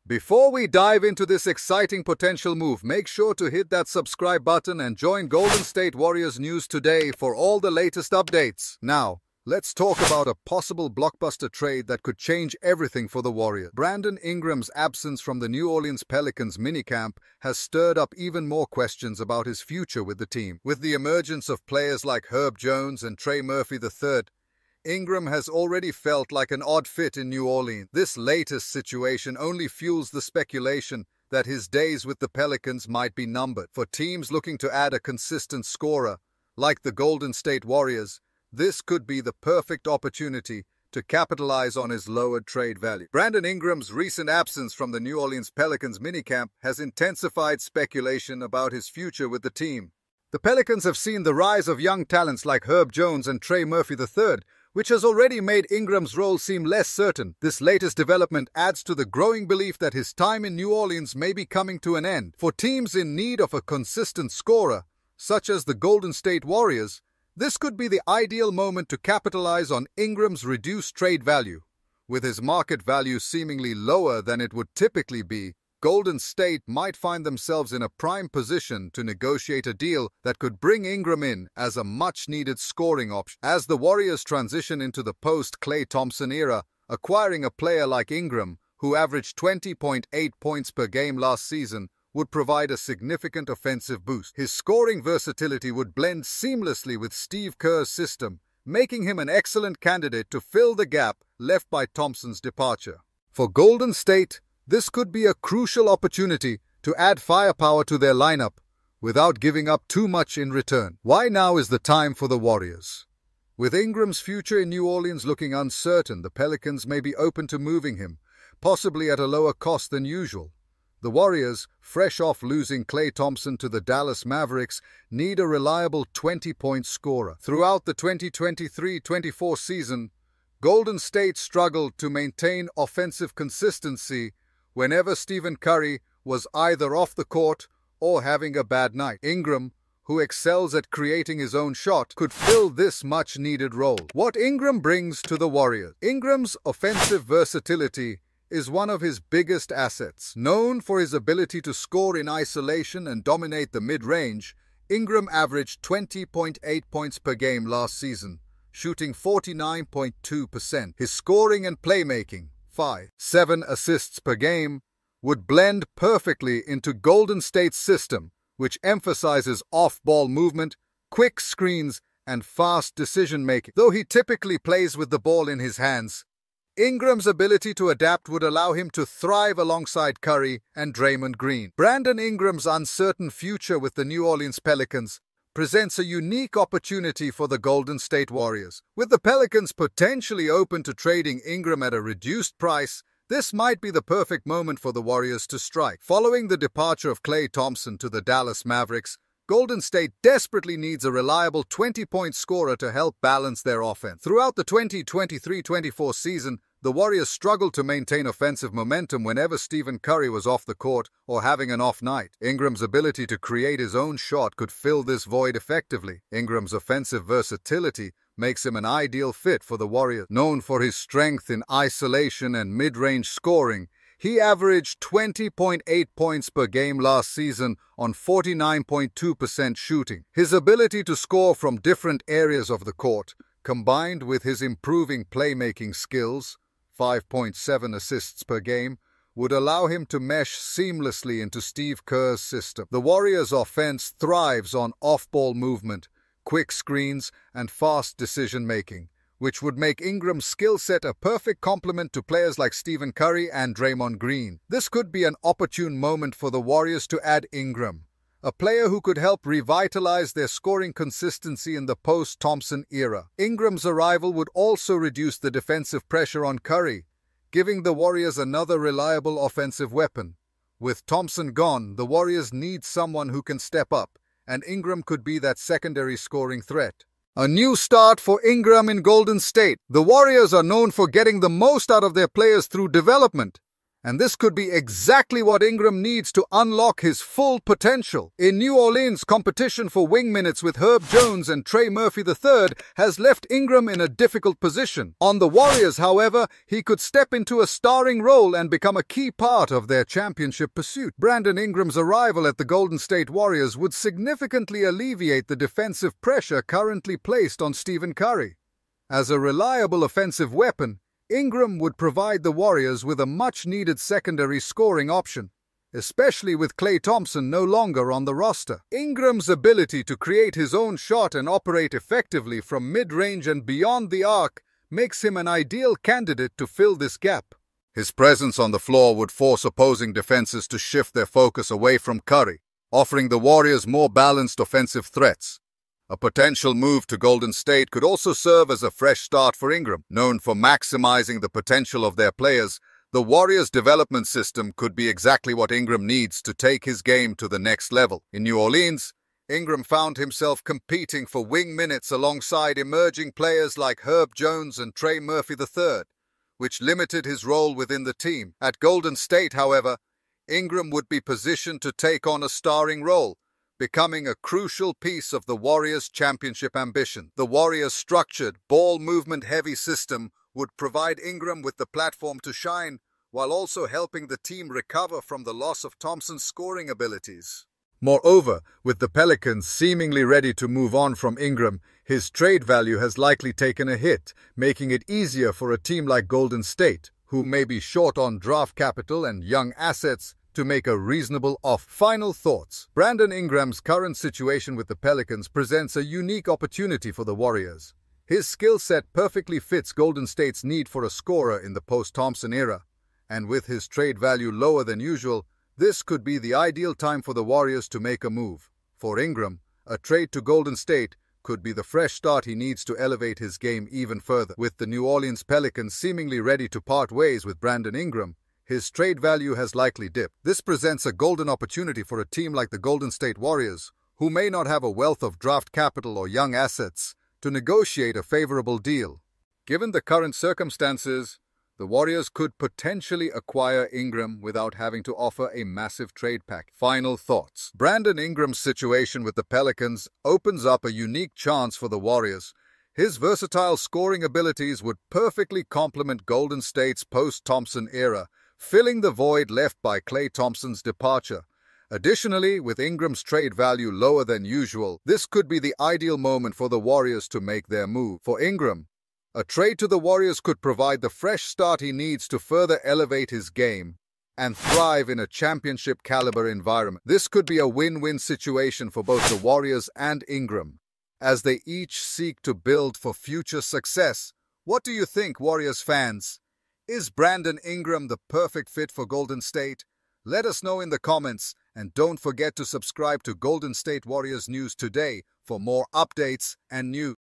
Before we dive into this exciting potential move, make sure to hit that subscribe button and join Golden State Warriors News today for all the latest updates. Now, let's talk about a possible blockbuster trade that could change everything for the Warriors. Brandon Ingram's absence from the New Orleans Pelicans minicamp has stirred up even more questions about his future with the team. With the emergence of players like Herb Jones and Trey Murphy III, Ingram has already felt like an odd fit in New Orleans. This latest situation only fuels the speculation that his days with the Pelicans might be numbered. For teams looking to add a consistent scorer, like the Golden State Warriors, this could be the perfect opportunity to capitalize on his lowered trade value. Brandon Ingram's recent absence from the New Orleans Pelicans minicamp has intensified speculation about his future with the team. The Pelicans have seen the rise of young talents like Herb Jones and Trey Murphy III, which has already made Ingram's role seem less certain. This latest development adds to the growing belief that his time in New Orleans may be coming to an end. For teams in need of a consistent scorer, such as the Golden State Warriors, this could be the ideal moment to capitalize on Ingram's reduced trade value. With his market value seemingly lower than it would typically be, Golden State might find themselves in a prime position to negotiate a deal that could bring Ingram in as a much-needed scoring option. As the Warriors transition into the post-Klay Thompson era, acquiring a player like Ingram, who averaged 20.8 points per game last season, would provide a significant offensive boost. His scoring versatility would blend seamlessly with Steve Kerr's system, making him an excellent candidate to fill the gap left by Thompson's departure. For Golden State, this could be a crucial opportunity to add firepower to their lineup without giving up too much in return. Why now is the time for the Warriors? With Ingram's future in New Orleans looking uncertain, the Pelicans may be open to moving him, possibly at a lower cost than usual. The Warriors, fresh off losing Klay Thompson to the Dallas Mavericks, need a reliable 20-point scorer. Throughout the 2023-24 season, Golden State struggled to maintain offensive consistency whenever Stephen Curry was either off the court or having a bad night. Ingram, who excels at creating his own shot, could fill this much-needed role. What Ingram brings to the Warriors? Ingram's offensive versatility is one of his biggest assets. Known for his ability to score in isolation and dominate the mid-range, Ingram averaged 20.8 points per game last season, shooting 49.2%. His scoring and playmaking, 7 assists per game, would blend perfectly into Golden State's system, which emphasizes off-ball movement, quick screens, and fast decision-making. Though he typically plays with the ball in his hands, Ingram's ability to adapt would allow him to thrive alongside Curry and Draymond Green. Brandon Ingram's uncertain future with the New Orleans Pelicans presents a unique opportunity for the Golden State Warriors. With the Pelicans potentially open to trading Ingram at a reduced price, this might be the perfect moment for the Warriors to strike. Following the departure of Klay Thompson to the Dallas Mavericks, Golden State desperately needs a reliable 20-point scorer to help balance their offense. Throughout the 2023-24 season, the Warriors struggled to maintain offensive momentum whenever Stephen Curry was off the court or having an off night. Ingram's ability to create his own shot could fill this void effectively. Ingram's offensive versatility makes him an ideal fit for the Warriors. Known for his strength in isolation and mid-range scoring, he averaged 20.8 points per game last season on 49.2% shooting. His ability to score from different areas of the court, combined with his improving playmaking skills, 5.7 assists per game, would allow him to mesh seamlessly into Steve Kerr's system. The Warriors' offense thrives on off-ball movement, quick screens, and fast decision-making, which would make Ingram's skill set a perfect complement to players like Stephen Curry and Draymond Green. This could be an opportune moment for the Warriors to add Ingram, a player who could help revitalize their scoring consistency in the post-Thompson era. Ingram's arrival would also reduce the defensive pressure on Curry, giving the Warriors another reliable offensive weapon. With Thompson gone, the Warriors need someone who can step up, and Ingram could be that secondary scoring threat. A new start for Ingram in Golden State. The Warriors are known for getting the most out of their players through development, And this could be exactly what Ingram needs to unlock his full potential. In New Orleans, competition for wing minutes with Herb Jones and Trey Murphy III has left Ingram in a difficult position. On the Warriors, however, he could step into a starring role and become a key part of their championship pursuit. Brandon Ingram's arrival at the Golden State Warriors would significantly alleviate the defensive pressure currently placed on Stephen Curry. As a reliable offensive weapon, Ingram would provide the Warriors with a much-needed secondary scoring option, especially with Klay Thompson no longer on the roster. Ingram's ability to create his own shot and operate effectively from mid-range and beyond the arc makes him an ideal candidate to fill this gap. His presence on the floor would force opposing defenses to shift their focus away from Curry, offering the Warriors more balanced offensive threats. A potential move to Golden State could also serve as a fresh start for Ingram. Known for maximizing the potential of their players, the Warriors' development system could be exactly what Ingram needs to take his game to the next level. In New Orleans, Ingram found himself competing for wing minutes alongside emerging players like Herb Jones and Trey Murphy III, which limited his role within the team. At Golden State, however, Ingram would be positioned to take on a starring role, becoming a crucial piece of the Warriors' championship ambition. The Warriors' structured, ball movement-heavy system would provide Ingram with the platform to shine, while also helping the team recover from the loss of Thompson's scoring abilities. Moreover, with the Pelicans seemingly ready to move on from Ingram, his trade value has likely taken a hit, making it easier for a team like Golden State, who may be short on draft capital and young assets, to make a reasonable offer. Final thoughts. Brandon Ingram's current situation with the Pelicans presents a unique opportunity for the Warriors. His skill set perfectly fits Golden State's need for a scorer in the post-Thompson era, and with his trade value lower than usual, this could be the ideal time for the Warriors to make a move. For Ingram, a trade to Golden State could be the fresh start he needs to elevate his game even further. With the New Orleans Pelicans seemingly ready to part ways with Brandon Ingram, his trade value has likely dipped. This presents a golden opportunity for a team like the Golden State Warriors, who may not have a wealth of draft capital or young assets, to negotiate a favorable deal. Given the current circumstances, the Warriors could potentially acquire Ingram without having to offer a massive trade pack. Final thoughts. Brandon Ingram's situation with the Pelicans opens up a unique chance for the Warriors. His versatile scoring abilities would perfectly complement Golden State's post-Thompson era, filling the void left by Klay Thompson's departure. Additionally, with Ingram's trade value lower than usual, this could be the ideal moment for the Warriors to make their move. For Ingram, a trade to the Warriors could provide the fresh start he needs to further elevate his game and thrive in a championship-caliber environment. This could be a win-win situation for both the Warriors and Ingram, as they each seek to build for future success. What do you think, Warriors fans? Is Brandon Ingram the perfect fit for Golden State? Let us know in the comments, and don't forget to subscribe to Golden State Warriors News today for more updates and news.